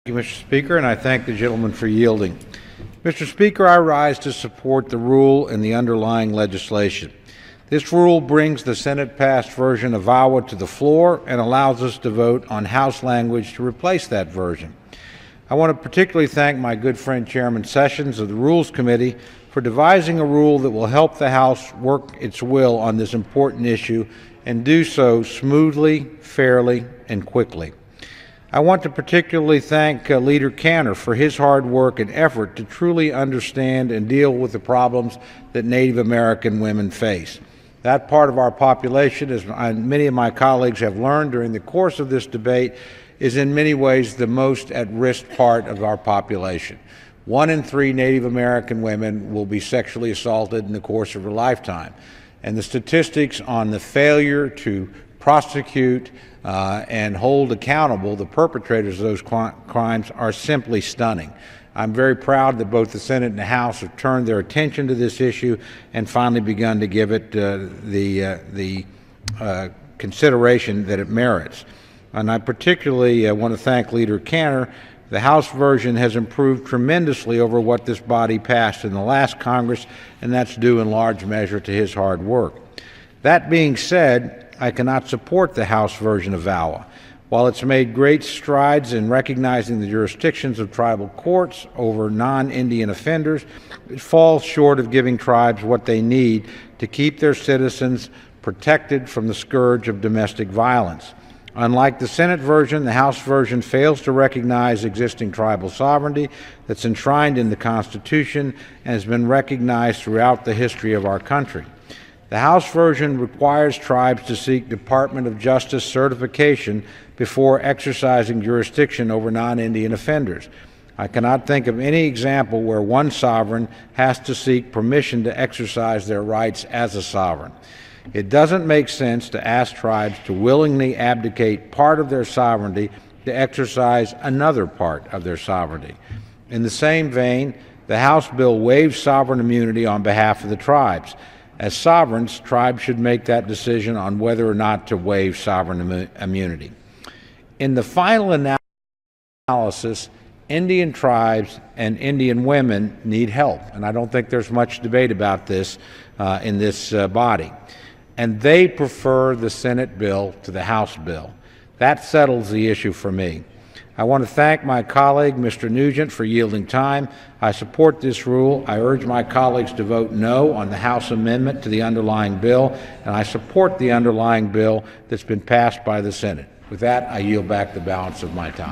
Thank you, Mr. Speaker, and I thank the gentleman for yielding. Mr. Speaker, I rise to support the rule and the underlying legislation. This rule brings the Senate-passed version of VAWA to the floor and allows us to vote on House language to replace that version. I want to particularly thank my good friend Chairman Sessions of the Rules Committee for devising a rule that will help the House work its will on this important issue and do so smoothly, fairly, and quickly. I want to particularly thank Leader Cantor for his hard work and effort to truly understand and deal with the problems that Native American women face. That part of our population, as many of my colleagues have learned during the course of this debate, is in many ways the most at-risk part of our population. 1 in 3 Native American women will be sexually assaulted in the course of her lifetime. And the statistics on the failure to prosecute and hold accountable the perpetrators of those crimes are simply stunning. I'm very proud that both the Senate and the House have turned their attention to this issue and finally begun to give it the consideration that it merits. And I particularly want to thank Leader Cantor. The House version has improved tremendously over what this body passed in the last Congress, and that's due in large measure to his hard work. That being said, I cannot support the House version of VAWA. While it's made great strides in recognizing the jurisdictions of tribal courts over non-Indian offenders, it falls short of giving tribes what they need to keep their citizens protected from the scourge of domestic violence. Unlike the Senate version, the House version fails to recognize existing tribal sovereignty that's enshrined in the Constitution and has been recognized throughout the history of our country. The House version requires tribes to seek Department of Justice certification before exercising jurisdiction over non-Indian offenders. I cannot think of any example where one sovereign has to seek permission to exercise their rights as a sovereign. It doesn't make sense to ask tribes to willingly abdicate part of their sovereignty to exercise another part of their sovereignty. In the same vein, the House bill waives sovereign immunity on behalf of the tribes. As sovereigns, tribes should make that decision on whether or not to waive sovereign immunity. In the final analysis, Indian tribes and Indian women need help, and I don't think there's much debate about this in this body. And they prefer the Senate bill to the House bill. That settles the issue for me. I want to thank my colleague, Mr. Nugent, for yielding time. I support this rule. I urge my colleagues to vote no on the House amendment to the underlying bill, and I support the underlying bill that's been passed by the Senate. With that, I yield back the balance of my time.